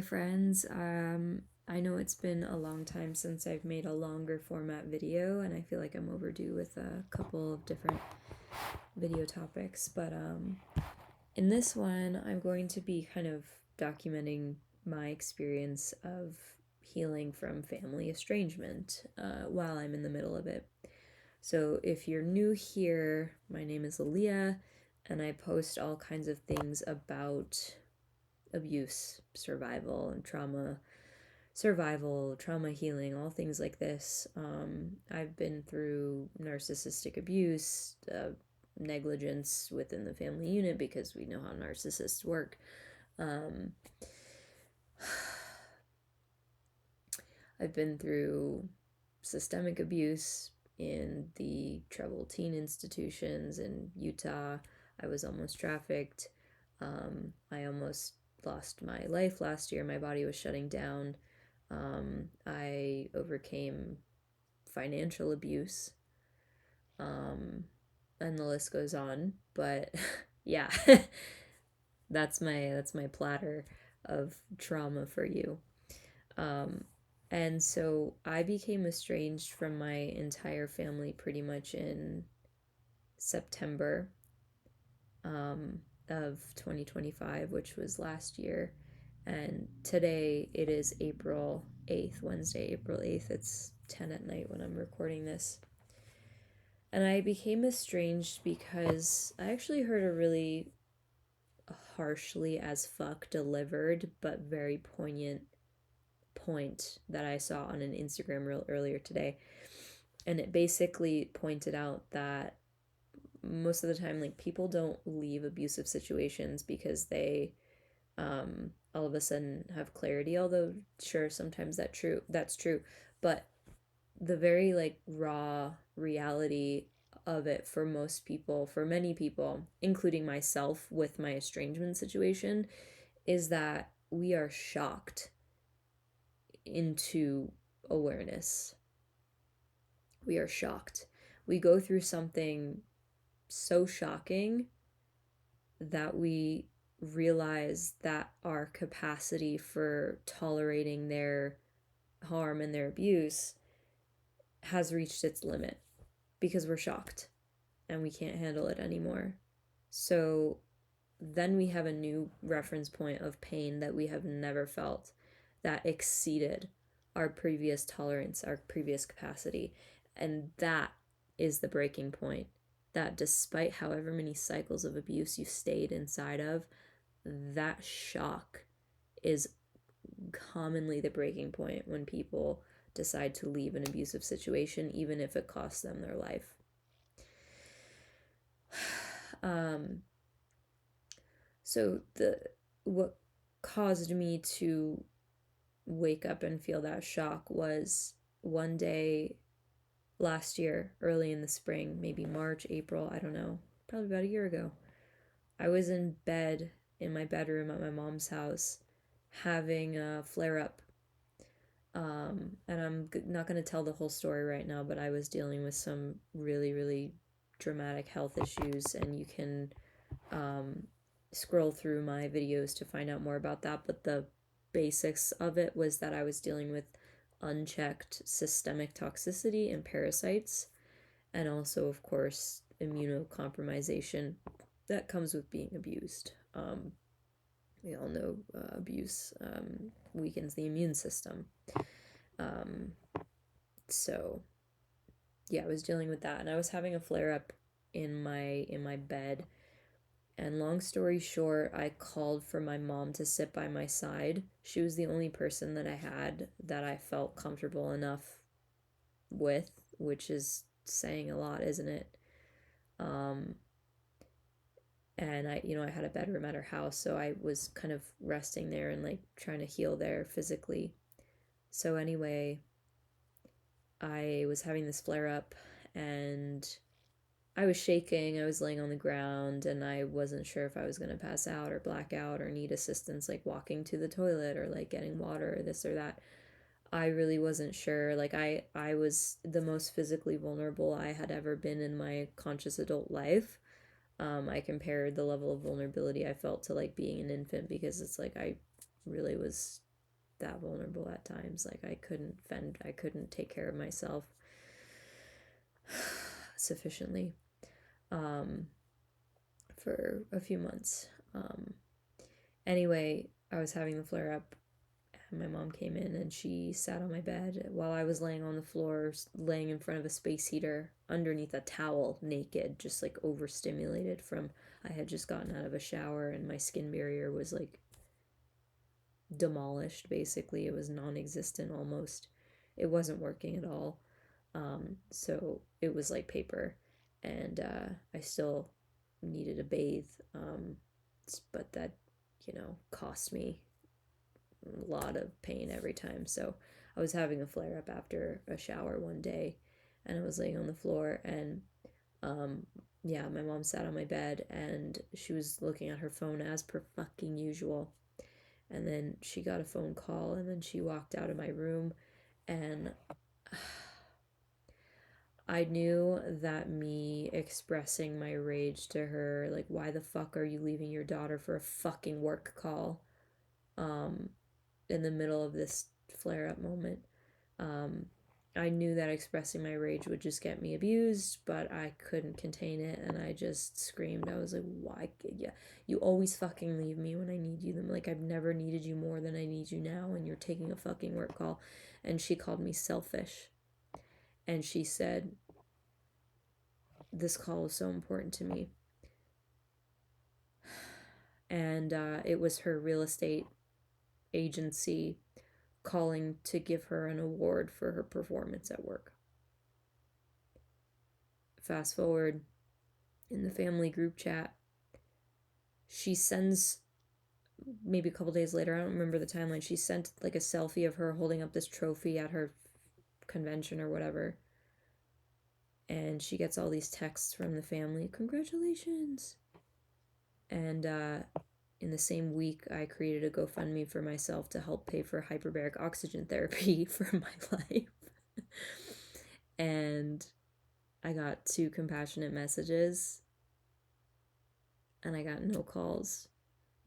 Hi, friends. I know it's been a long time since I've made a longer format video, and I feel like I'm overdue with a couple of different video topics. But in this one, I'm going to be kind of documenting my experience of healing from family estrangement while I'm in the middle of it. So if you're new here, my name is Aaliyah, and I post all kinds of things about abuse, survival, and trauma healing, all things like this. I've been through narcissistic abuse, negligence within the family unit because we know how narcissists work. I've been through systemic abuse in the troubled teen institutions in Utah. I was almost trafficked. I almost lost my life last year. My body was shutting down. I overcame financial abuse. And the list goes on. But yeah, that's my platter of trauma for you. And so I became estranged from my entire family pretty much in September of 2025, which was last year. And today it is April 8th, Wednesday, April 8th. It's 10 at night when I'm recording this. And I became estranged because I actually heard a really harshly as fuck delivered but very poignant point that I saw on an Instagram reel earlier today. And it basically pointed out that most of the time, like, people don't leave abusive situations because they all of a sudden have clarity, although sure, sometimes that's true, but the very like raw reality of it for most people, for many people, including myself with my estrangement situation, is that we are shocked into awareness. We are shocked. We go through something so shocking that we realize that our capacity for tolerating their harm and their abuse has reached its limit because we're shocked and we can't handle it anymore. So then we have a new reference point of pain that we have never felt, that exceeded our previous tolerance, our previous capacity. And that is the breaking point. That despite however many cycles of abuse you stayed inside of, that shock is commonly the breaking point when people decide to leave an abusive situation, even if it costs them their life. So what caused me to wake up and feel that shock was one day last year, early in the spring, maybe March, April, I don't know, probably about a year ago. I was in bed in my bedroom at my mom's house having a flare up. And I'm not going to tell the whole story right now, but I was dealing with some really, really dramatic health issues, and you can scroll through my videos to find out more about that. But the basics of it was that I was dealing with unchecked systemic toxicity and parasites, and also, of course, immunocompromisation that comes with being abused. We all know abuse weakens the immune system. So yeah, I was dealing with that, and I was having a flare up in my bed. And long story short, I called for my mom to sit by my side. She was the only person that I had that I felt comfortable enough with, which is saying a lot, isn't it? And I had a bedroom at her house, so I was kind of resting there and like trying to heal there physically. So anyway, I was having this flare up and I was shaking. I was laying on the ground and I wasn't sure if I was going to pass out or black out or need assistance like walking to the toilet or like getting water or this or that. I really wasn't sure. Like I was the most physically vulnerable I had ever been in my conscious adult life. I compared the level of vulnerability I felt to like being an infant because it's like I really was that vulnerable at times. Like I couldn't take care of myself sufficiently um, for a few months. Anyway, I was having the flare up. My mom came in and she sat on my bed while I was laying on the floor, laying in front of a space heater underneath a towel, naked, just like overstimulated from I had just gotten out of a shower and my skin barrier was like demolished basically. It was non existent almost. It wasn't working at all. So it was like paper. And I still needed a bathe. But that, cost me a lot of pain every time. So I was having a flare up after a shower one day and I was laying on the floor and yeah, my mom sat on my bed and she was looking at her phone as per fucking usual. And then she got a phone call and then she walked out of my room and I knew that me expressing my rage to her, like, why the fuck are you leaving your daughter for a fucking work call? Um, in the middle of this flare up moment. Um, I knew that expressing my rage would just get me abused, but I couldn't contain it and I just screamed. I was like, why? Yeah, you always fucking leave me when I need you. Like, I've never needed you more than I need you now, and you're taking a fucking work call. And she called me selfish. And she said, this call is so important to me. And it was her real estate agency calling to give her an award for her performance at work. Fast forward in the family group chat, she sends maybe a couple days later, I don't remember the timeline, she sent like a selfie of her holding up this trophy at her convention or whatever. And she gets all these texts from the family, congratulations. And in the same week, I created a GoFundMe for myself to help pay for hyperbaric oxygen therapy for my life. And I got 2 compassionate messages and I got no calls.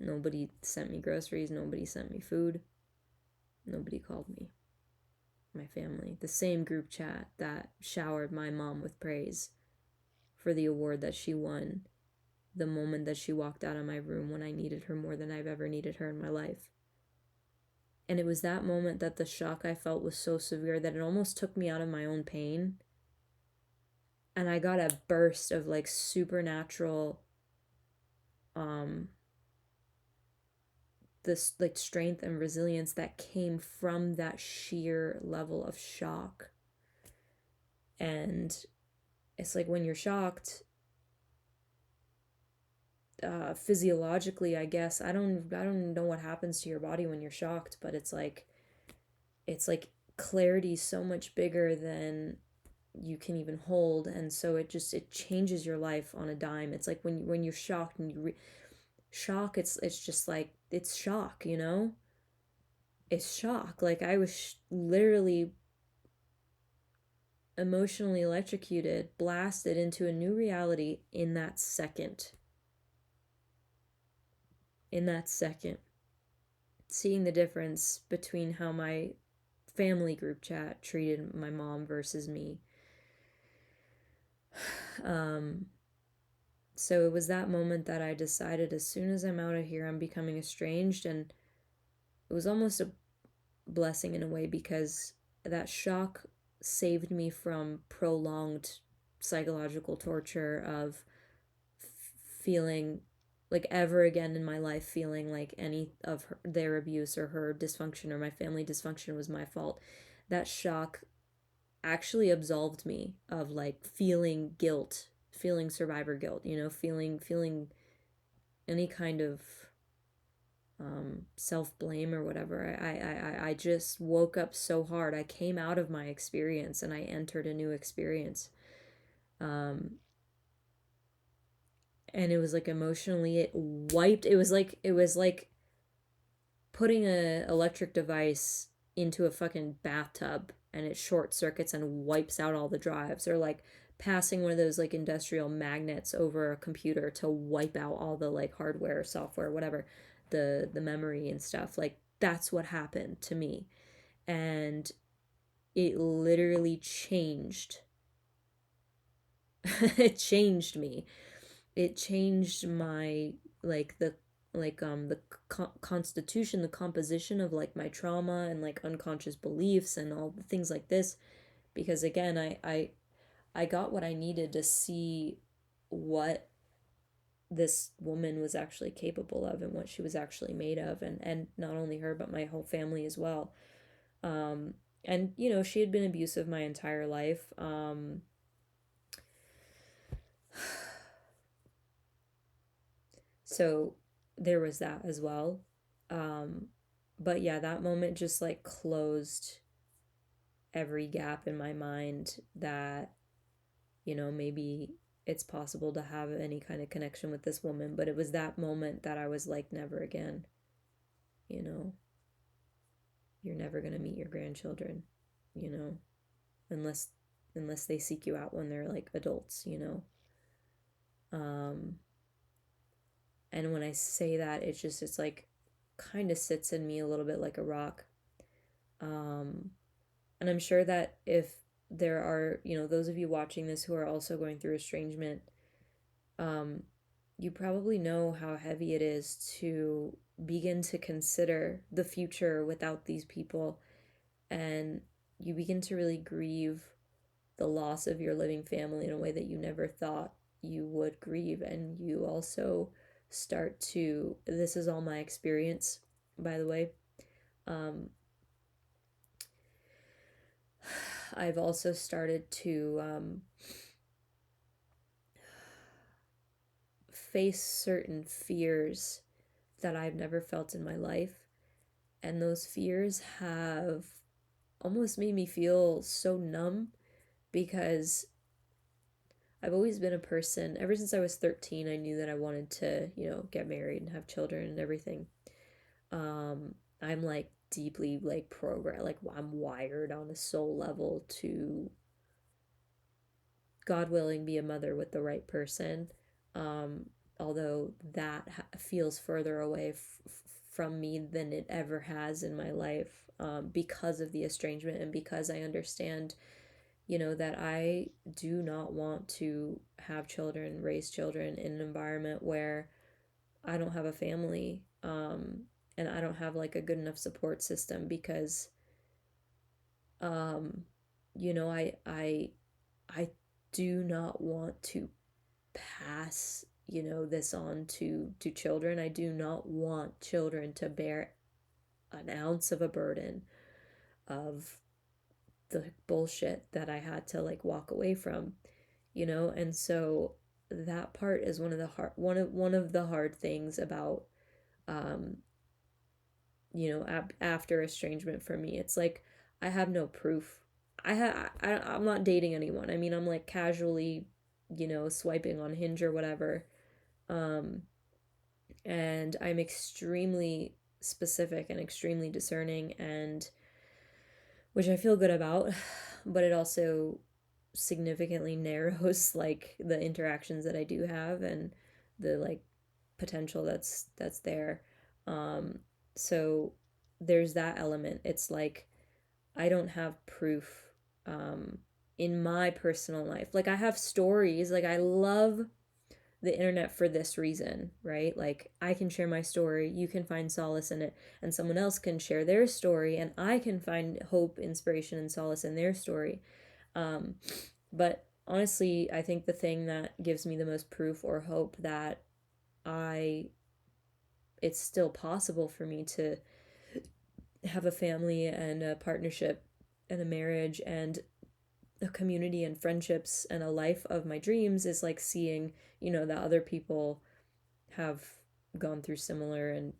Nobody sent me groceries. Nobody sent me food. Nobody called me. My family. The same group chat that showered my mom with praise for the award that she won the moment that she walked out of my room when I needed her more than I've ever needed her in my life. And it was that moment that the shock I felt was so severe that it almost took me out of my own pain. And I got a burst of like supernatural this like strength and resilience that came from that sheer level of shock. And it's like when you're shocked, physiologically, I guess, I don't know what happens to your body when you're shocked, but it's like clarity so much bigger than you can even hold, and so it changes your life on a dime. It's like when you're shocked and shock, it's just like it's shock, it's shock. Like I was literally emotionally electrocuted, blasted into a new reality in that second. Seeing the difference between how my family group chat treated my mom versus me. So it was that moment that I decided, as soon as I'm out of here, I'm becoming estranged. And it was almost a blessing in a way, because that shock saved me from prolonged psychological torture of feeling like ever again in my life feeling like any of their abuse or her dysfunction or my family dysfunction was my fault. That shock actually absolved me of like feeling guilt, feeling survivor guilt, feeling any kind of self-blame or whatever. I just woke up so hard. I came out of my experience and I entered a new experience. And it was like emotionally it wiped. It was like putting a electric device into a fucking bathtub and it short circuits and wipes out all the drives, or like passing one of those like industrial magnets over a computer to wipe out all the like hardware, software, whatever, the memory and stuff. Like that's what happened to me. And it literally changed. It changed me. It changed my, like the the constitution, the composition of like my trauma and like unconscious beliefs and all the things like this, because again, I got what I needed to see what this woman was actually capable of and what she was actually made of, and not only her but my whole family as well. um and she had been abusive my entire life. So there was that as well. um but yeah, that moment just like closed every gap in my mind that maybe it's possible to have any kind of connection with this woman. But it was that moment that I was like, never again. you know you're never going to meet your grandchildren, you know unless they seek you out when they're like adults. um and when I say that, it's like kind of sits in me a little bit like a rock. um and I'm sure that if there are, those of you watching this who are also going through estrangement, um you probably know how heavy it is to begin to consider the future without these people, and you begin to really grieve the loss of your living family in a way that you never thought you would grieve. And you also start to, this is all my experience, by the way. um, I've also started to face certain fears that I've never felt in my life. And those fears have almost made me feel so numb, because I've always been a person, ever since I was 13, I knew that I wanted to, get married and have children and everything. I'm like deeply like programmed, like I'm wired on a soul level to, God willing, be a mother with the right person. Um, Although that feels further away from me than it ever has in my life, because of the estrangement and because I understand, that I do not want to have children, raise children in an environment where I don't have a family, and I don't have like a good enough support system, because, um, I do not want to pass, this on to children. I do not want children to bear an ounce of a burden of the bullshit that I had to like walk away from. And so that part is one of the hard things about, um after estrangement for me. It's like I have no proof. I'm not dating anyone. I mean, I'm like casually, swiping on Hinge or whatever. um and I'm extremely specific and extremely discerning, and which I feel good about, but it also significantly narrows like the interactions that I do have and the like potential that's there. Um so there's that element. It's like I don't have proof um in my personal life. Like I have stories, like I love the internet for this reason, right? Like I can share my story, you can find solace in it, and someone else can share their story, and I can find hope, inspiration, and solace in their story. Um, but honestly, I think the thing that gives me the most proof or hope that I it's still possible for me to have a family and a partnership and a marriage and a community and friendships and a life of my dreams is like seeing, that other people have gone through similar and,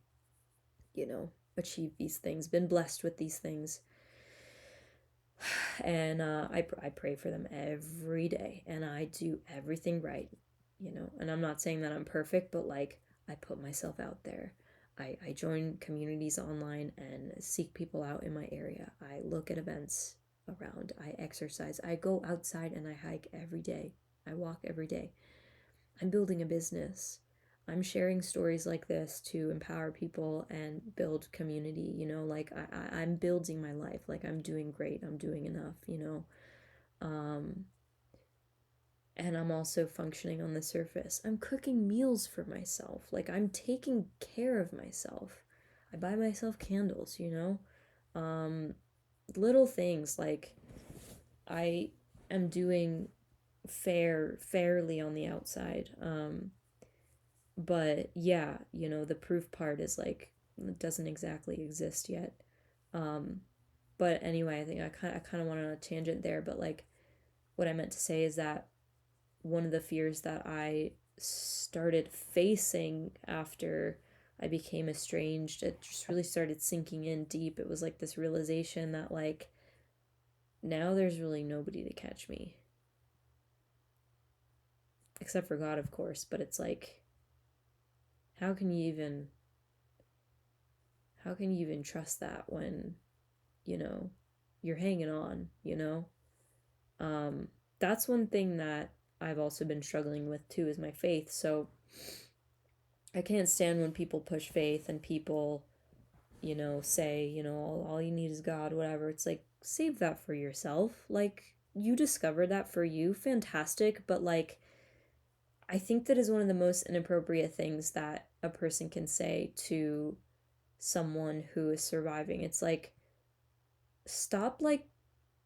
achieved these things, been blessed with these things. And I pray for them every day, and I do everything right, and I'm not saying that I'm perfect, but like I put myself out there. I join communities online and seek people out in my area. I look at events around. I exercise. I go outside and I hike every day. I walk every day. I'm building a business. I'm sharing stories like this to empower people and build community, like I'm building my life, like I'm doing great, I'm doing enough, um, and I'm also functioning on the surface. I'm cooking meals for myself, like I'm taking care of myself. I buy myself candles, um, little things like I am doing fairly on the outside. But yeah, the proof part is like it doesn't exactly exist yet. Um, but anyway, I think I kind of went on a tangent there, but like what I meant to say is that one of the fears that I started facing after I became estranged, it just really started sinking in deep. It was like this realization that like now there's really nobody to catch me. Except for God, of course, but it's like how can you even trust that when, you know, you're hanging on, Um that's one thing that I've also been struggling with too is my faith. So I can't stand when people push faith and people, say, all you need is God, whatever. It's like save that for yourself. Like you discovered that for you, fantastic, but like I think that is one of the most inappropriate things that a person can say to someone who is surviving. It's like, stop like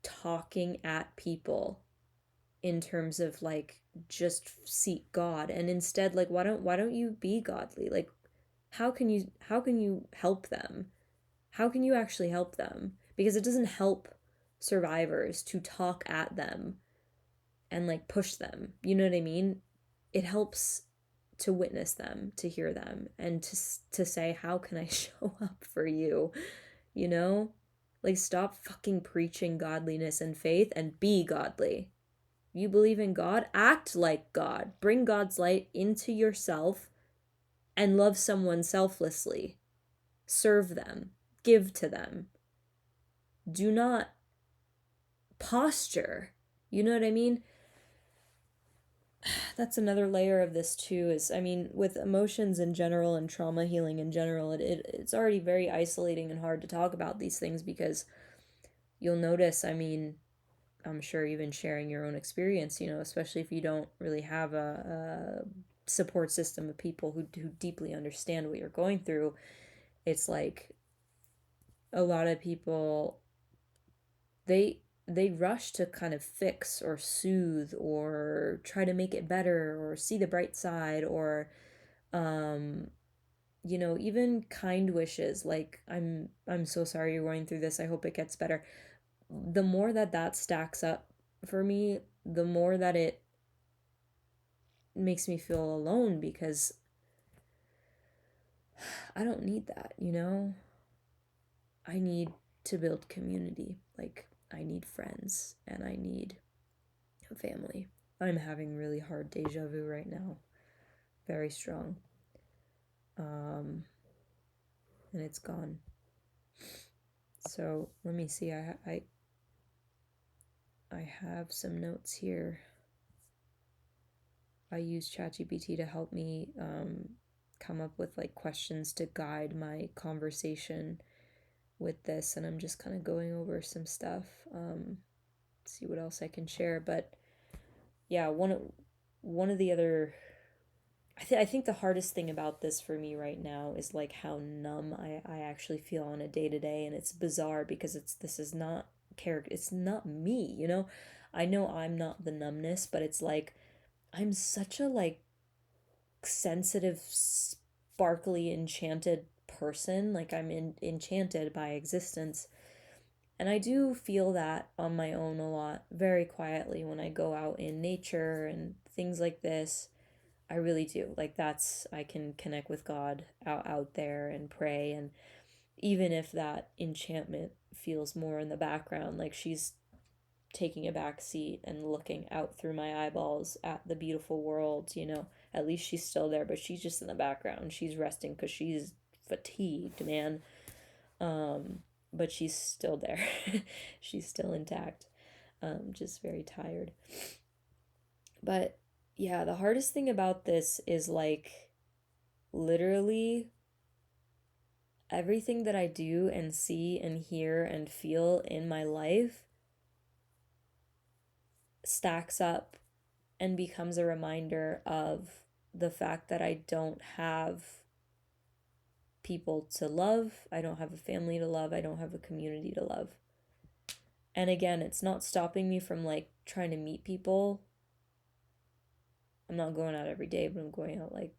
talking at people in terms of like just seek God and instead like why don't you be godly? Like how can you help them? How can you actually help them? Because it doesn't help survivors to talk at them and like push them. You know what I mean? It helps to witness them, to hear them, and to say, how can I show up for you? You know? Like, stop fucking preaching godliness and faith and be godly. You believe in God? Act like God. Bring God's light into yourself and love someone selflessly. Serve them. Give to them. Do not posture. You know what I mean? That's another layer of this too is I mean with emotions in general and trauma healing in general it's already very isolating and hard to talk about these things because you'll notice I mean I'm sure even sharing your own experience especially if you don't really have a support system of people who deeply understand what you're going through. It's like a lot of people they they rush to kind of fix or soothe or try to make it better or see the bright side or um even kind wishes like I'm so sorry you're going through this, I hope it gets better. The more that stacks up for me, the more that it makes me feel alone because I don't need that. I need to build community. Like I need friends and I need a family. I'm having really hard deja vu right now, very strong, um and it's gone. So let me see. I have some notes here. I use ChatGPT to help me come up with like questions to guide my conversation with this, and I'm just kind of going over some stuff. See what else I can share. But yeah, one of the other. I think the hardest thing about this for me right now is like how numb I actually feel on a day to day, and it's bizarre because this is not character, it's not me. I know I'm not the numbness, but it's like I'm such a like sensitive, sparkly, enchanted person. Like enchanted by existence. And I do feel that on my own a lot, very quietly when I go out in nature and things like this. I really do. Like I can connect with God out there and pray, and even if that enchantment feels more in the background, like she's taking a back seat and looking out through my eyeballs at the beautiful world. At least she's still there, but she's just in the background. She's resting because she's fatigued, man. But she's still there. She's still intact. Just very tired. But yeah, the hardest thing about this is like literally everything that I do and see and hear and feel in my life stacks up and becomes a reminder of the fact that I don't have people to love, I don't have a family to love, I don't have a community to love. And again, it's not stopping me from like trying to meet people. I'm not going out every day, but I'm going out like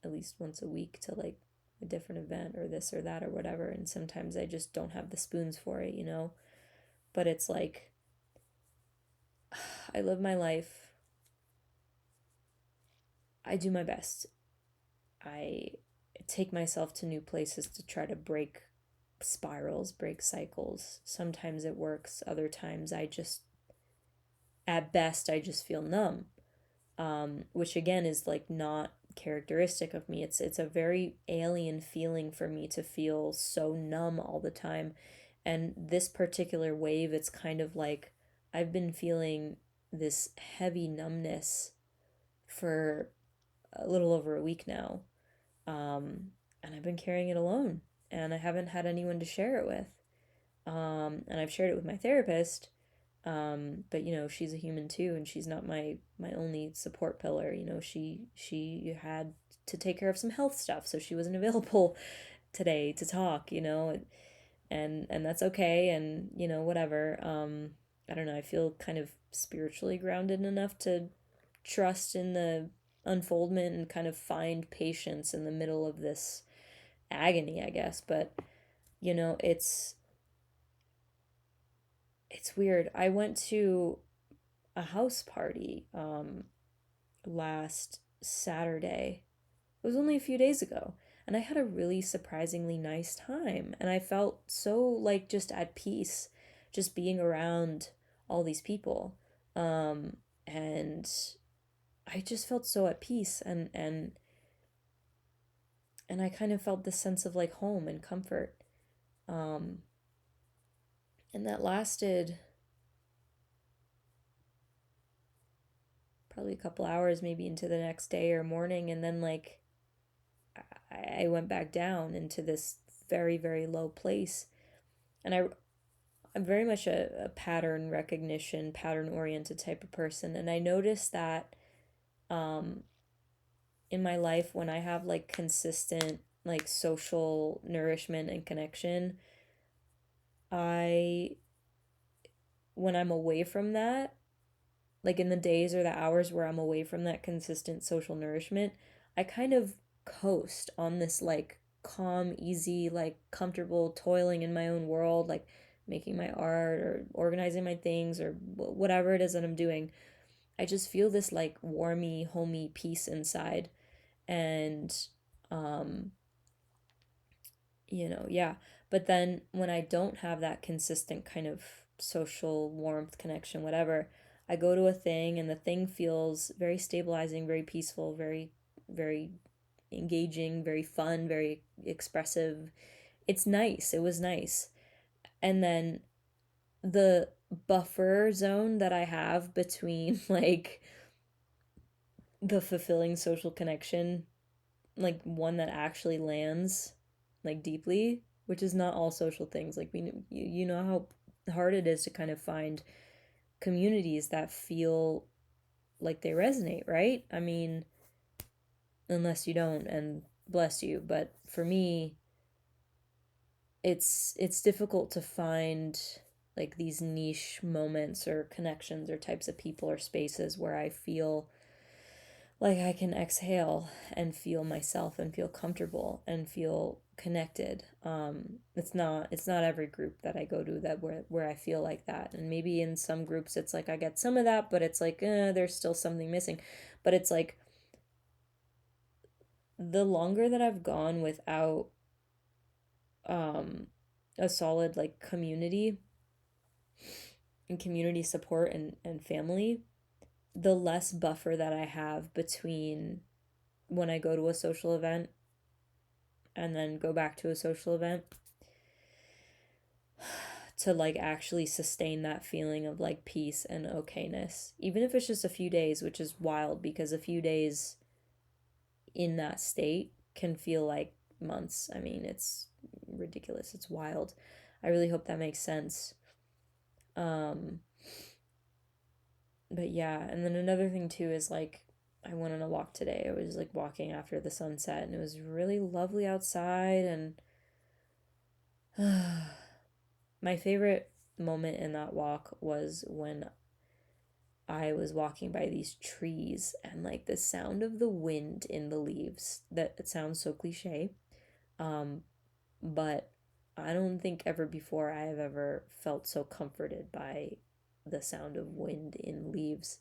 at least once a week to like a different event or this or that or whatever. And sometimes I just don't have the spoons for it, you know? But it's like, I live my life. I do my best. I take myself to new places to try to break spirals, break cycles. Sometimes it works, other times I just, at best, I just feel numb. Which again is like not characteristic of me. It's a very alien feeling for me to feel so numb all the time. And this particular wave, it's kind of like I've been feeling this heavy numbness for a little over a week now. And I've been carrying it alone, and I haven't had anyone to share it with. And I've shared it with my therapist, but you know, she's a human too, and she's not my only support pillar. You know, she had to take care of some health stuff, so she wasn't available today to talk. You know, and that's okay, and you know, whatever. I don't know. I feel kind of spiritually grounded enough to trust in the unfoldment and kind of find patience in the middle of this agony, I guess. But you know, it's weird. I went to a house party last Saturday. It was only a few days ago, and I had a really surprisingly nice time, and I felt so like just at peace just being around all these people. And I just felt so at peace, and I kind of felt this sense of like home and comfort. Um and that lasted probably a couple hours, maybe into the next day or morning, and then like I went back down into this very, very low place. And I'm very much a pattern recognition, pattern oriented type of person. And I noticed that um, in my life, when I have like consistent, like social nourishment and connection, I, when I'm away from that, like in the days or the hours where I'm away from that consistent social nourishment, I kind of coast on this like calm, easy, like comfortable toiling in my own world, like making my art or organizing my things or whatever it is that I'm doing. I just feel this like warmy, homey peace inside. And um yeah. But then when I don't have that consistent kind of social warmth, connection, whatever, I go to a thing and the thing feels very stabilizing, very peaceful, very, very engaging, very fun, very expressive. It's nice. It was nice. And then the buffer zone that I have between like the fulfilling social connection, like one that actually lands like deeply, which is not all social things. Like you know how hard it is to kind of find communities that feel like they resonate, right? I mean, unless you don't, and bless you, but for me, it's difficult to find like these niche moments or connections or types of people or spaces where I feel like I can exhale and feel myself and feel comfortable and feel connected. It's not every group that I go to that where I feel like that. And maybe in some groups it's like I get some of that, but it's like there's still something missing. But it's like the longer that I've gone without um a solid like community and community support and family, the less buffer that I have between when I go to a social event and then go back to a social event to like actually sustain that feeling of like peace and okayness, even if it's just a few days, which is wild because a few days in that state can feel like months. I mean, it's ridiculous. It's wild. I really hope that makes sense. Um, but yeah, and then another thing too is like I went on a walk today. I was like walking after the sunset and it was really lovely outside and my favorite moment in that walk was when I was walking by these trees and like the sound of the wind in the leaves. That it sounds so cliche. Um, but I don't think ever before I have ever felt so comforted by the sound of wind in leaves.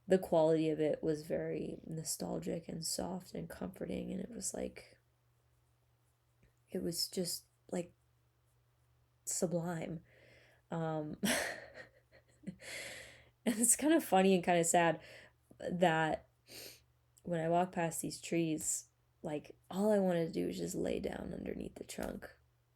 The quality of it was very nostalgic and soft and comforting, and it was like, it was just like sublime. Um, and it's kind of funny and kind of sad that when I walk past these trees, like all I wanted to do was just lay down underneath the trunk.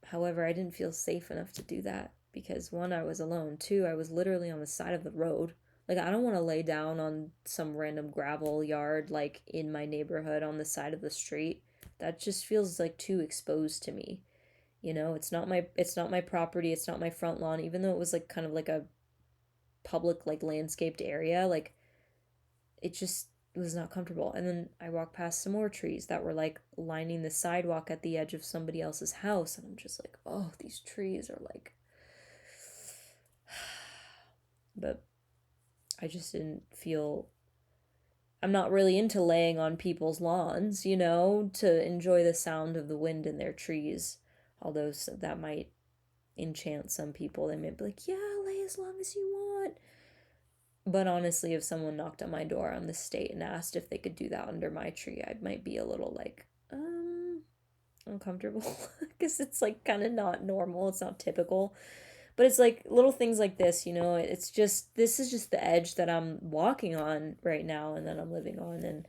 However, I didn't feel safe enough to do that because one, I was alone. Two, I was literally on the side of the road. Like, I don't want to lay down on some random gravel yard, like in my neighborhood on the side of the street. That just feels like too exposed to me. You know, it's not my property, it's not my front lawn, even though it was like kind of like a public like landscaped area, like it just was not comfortable. And then I walked past some more trees that were like lining the sidewalk at the edge of somebody else's house. And I'm just like, oh, these trees are like. But I just didn't feel. I'm not really into laying on people's lawns, you know, to enjoy the sound of the wind in their trees. Although that might enchant some people. They might be like, yeah, lay as long as you want. But honestly, if someone knocked on my door on the state and asked if they could do that under my tree, I might be a little like, uncomfortable. Because it's like kind of not normal. It's not typical. But it's like little things like this, you know, it's just, this is just the edge that I'm walking on right now and that I'm living on. And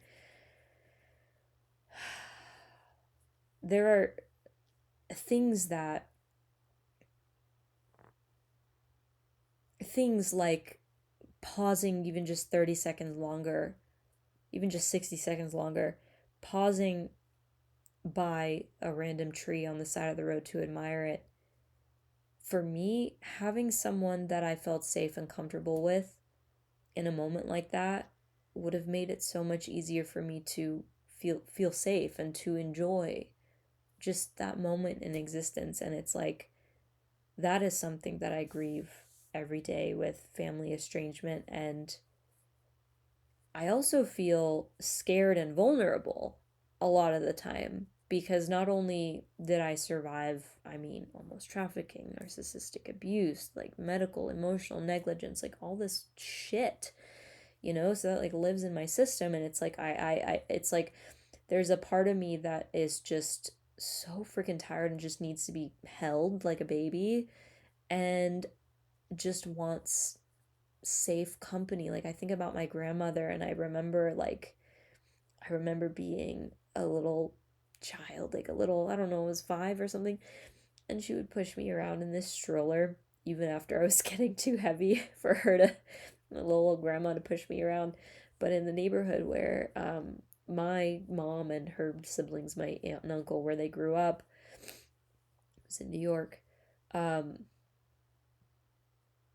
there are things that, things like pausing even just 30 seconds longer, even just 60 seconds longer, pausing by a random tree on the side of the road to admire it. For me, having someone that I felt safe and comfortable with in a moment like that would have made it so much easier for me to feel safe and to enjoy just that moment in existence. And it's like that is something that I grieve every day with family estrangement. And I also feel scared and vulnerable a lot of the time because not only did I survive, I mean, almost trafficking, narcissistic abuse, like medical, emotional negligence, like all this shit, you know, so that like lives in my system. And it's like, it's like there's a part of me that is just so freaking tired and just needs to be held like a baby and just wants safe company. Like I think about my grandmother and I remember being a little child, like a little, I don't know, it was 5 or something, and she would push me around in this stroller even after I was getting too heavy for her to, the little old grandma, to push me around. But in the neighborhood where my mom and her siblings, my aunt and uncle, where they grew up, it was in New York.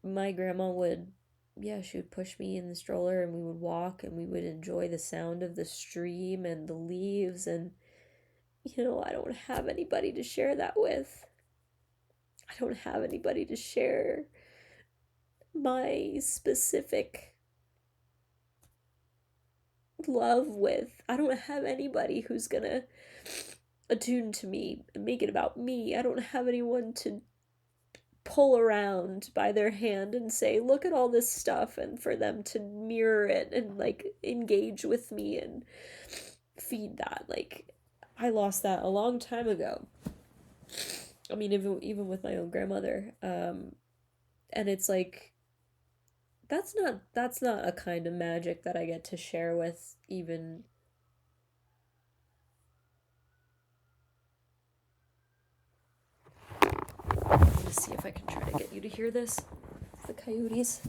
My grandma would, yeah, she would push me in the stroller and we would walk and we would enjoy the sound of the stream and the leaves. And, you know, I don't have anybody to share that with. I don't have anybody to share my specific love with. I don't have anybody who's gonna attune to me and make it about me. I don't have anyone to pull around by their hand and say, look at all this stuff, and for them to mirror it and like engage with me and feed that. Like, I lost that a long time ago. I mean, even with my own grandmother. And it's like, that's not a kind of magic that I get to share with even. Let me see if I can try to get you to hear this. The coyotes.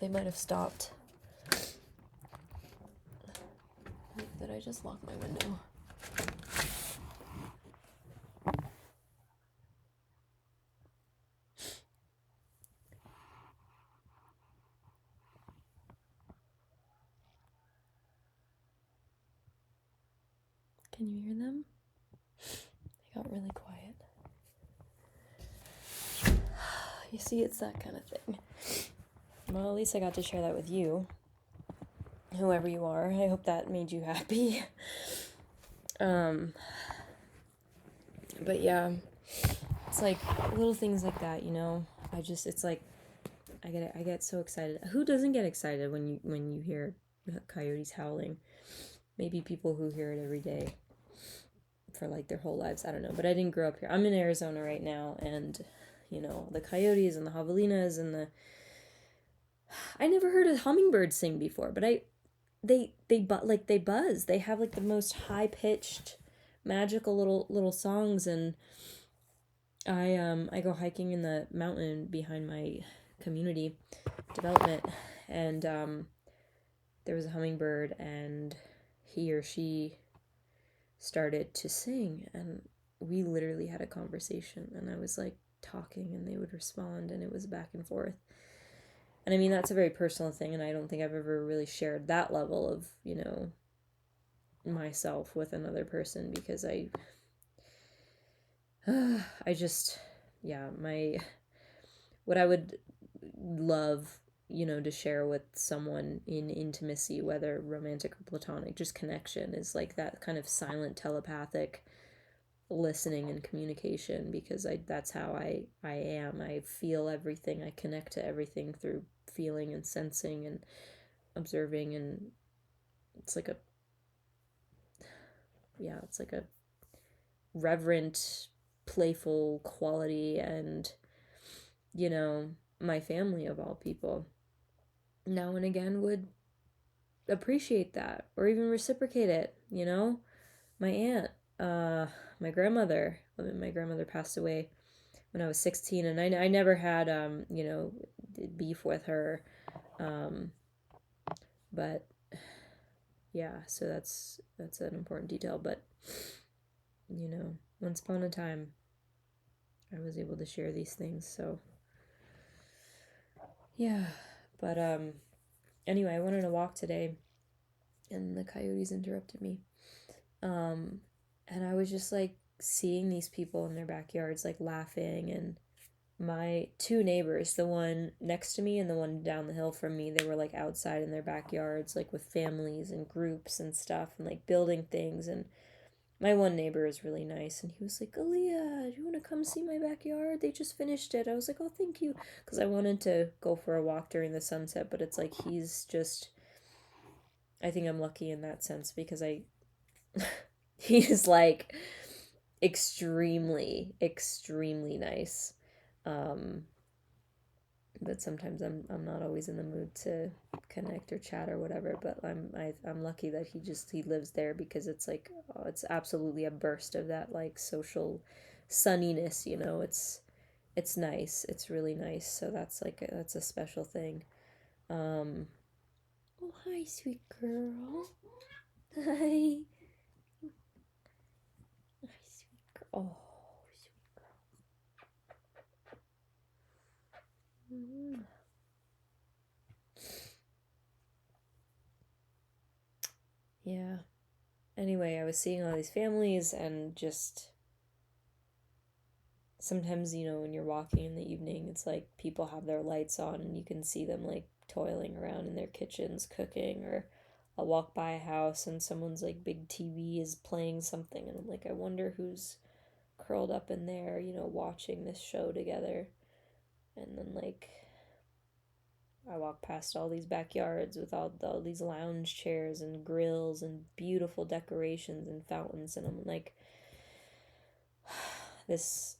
They might have stopped. That I just locked my window? Can you hear them? They got really quiet. You see, it's that kind of thing. Well, at least I got to share that with you. Whoever you are, I hope that made you happy. But yeah, it's like little things like that, you know. It's like I get so excited. Who doesn't get excited when you hear coyotes howling? Maybe people who hear it every day for like their whole lives. I don't know, but I didn't grow up here. I'm in Arizona right now, and you know, the coyotes and the javelinas and I never heard a hummingbird sing before, but they buzz. They have like the most high pitched, magical little songs, and I go hiking in the mountain behind my community development, and there was a hummingbird, and he or she started to sing, and we literally had a conversation, and I was like talking, and they would respond, and it was back and forth. And I mean, that's a very personal thing, and I don't think I've ever really shared that level of, you know, myself with another person, because I just, yeah, what I would love, you know, to share with someone in intimacy, whether romantic or platonic, just connection, is like that kind of silent telepathic listening and communication, because that's how I am. I feel everything. I connect to everything through feeling and sensing and observing, and it's like it's like a reverent, playful quality, and you know, my family of all people now and again would appreciate that or even reciprocate it, you know? My aunt, my grandmother, my grandmother passed away when I was 16, and I never had you know, beef with her, but yeah, so that's an important detail. But you know, once upon a time I was able to share these things, so yeah. But anyway, I went on a walk today, and the coyotes interrupted me, and I was just like seeing these people in their backyards like laughing, and my two neighbors, the one next to me and the one down the hill from me, they were like outside in their backyards, like with families and groups and stuff, and like building things. And my one neighbor is really nice, and he was like, Aaliyah, do you want to come see my backyard? They just finished it. I was like, oh, thank you, because I wanted to go for a walk during the sunset, but it's like I think I'm lucky in that sense, because he's like extremely, extremely nice. Um, but sometimes I'm not always in the mood to connect or chat or whatever. But I'm lucky that he lives there, because it's like, oh, it's absolutely a burst of that like social sunniness. You know, it's nice. It's really nice. So that's a special thing. Oh, hi, sweet girl. Hi. Hi, sweet girl. Oh, sweet girl. Mm. Yeah. Anyway, I was seeing all these families, and just sometimes, you know, when you're walking in the evening, it's like people have their lights on, and you can see them like toiling around in their kitchens cooking, or I'll walk by a house and someone's like big TV is playing something, and I'm like, I wonder who's curled up in there, you know, watching this show together. And then like I walk past all these backyards with all these lounge chairs and grills and beautiful decorations and fountains, and I'm like, this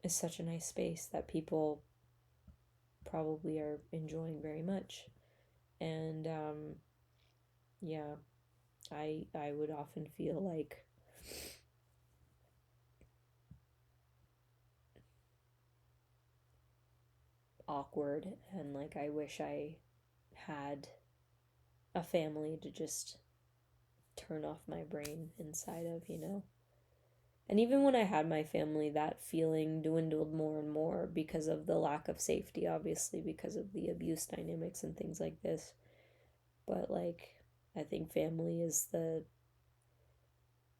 is such a nice space that people probably are enjoying very much. And yeah, I would often feel like awkward, and like I wish I had a family to just turn off my brain inside of, And even when I had my family, that feeling dwindled more and more because of the lack of safety, obviously, because of the abuse dynamics and things like this. But, like, I think family is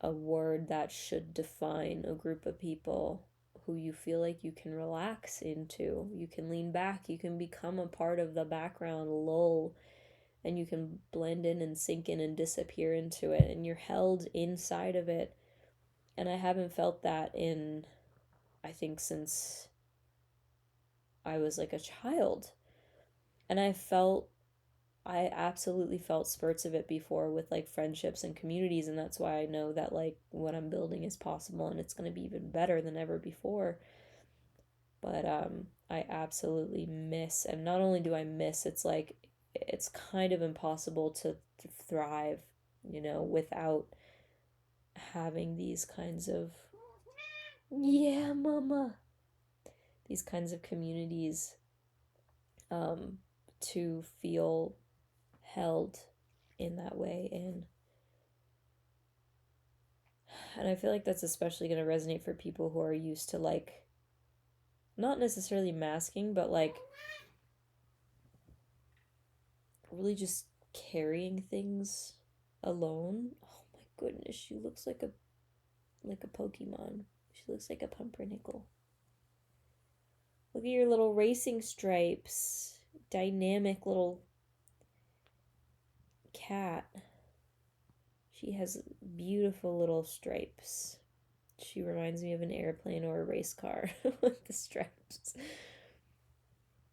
a word that should define a group of people who you feel like you can relax into. You can lean back, you can become a part of the background lull, and you can blend in and sink in and disappear into it, and you're held inside of it. And I haven't felt that I think, since I was like a child. And I absolutely felt spurts of it before with like friendships and communities, and that's why I know that like what I'm building is possible and it's going to be even better than ever before. But I absolutely miss, and not only do I miss, it's like it's kind of impossible to thrive, without having these kinds of, yeah, mama, these kinds of communities, to feel held in that way. And I feel like that's especially going to resonate for people who are used to, like, not necessarily masking, but like really just carrying things alone. Oh my goodness, she looks like a Pokemon. She looks like a pumpernickel. Look at your little racing stripes. Dynamic little cat. She has beautiful little stripes. She reminds me of an airplane or a race car with the stripes.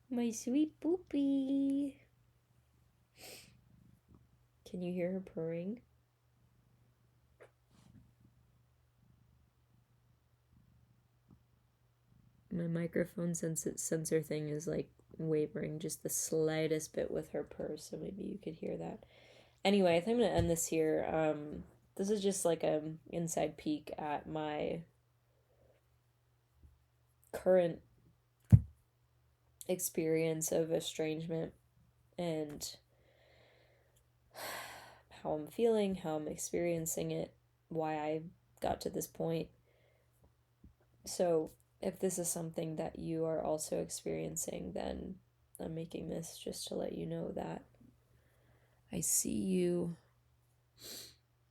My sweet poopy. Can you hear her purring? My microphone sensor thing is like wavering just the slightest bit with her purr, so maybe you could hear that. Anyway, I think I'm gonna end this here. This is just like an inside peek at my current experience of estrangement and how I'm feeling, how I'm experiencing it, why I got to this point. So, if this is something that you are also experiencing, then I'm making this just to let you know that I see you.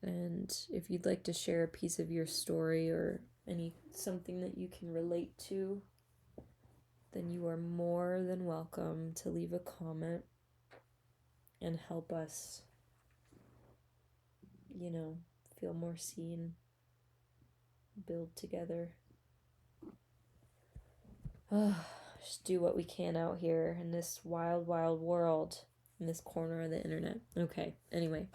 And if you'd like to share a piece of your story or something that you can relate to, then you are more than welcome to leave a comment and help us, feel more seen, build together. Just do what we can out here in this wild, wild world, in this corner of the internet. Okay, anyway.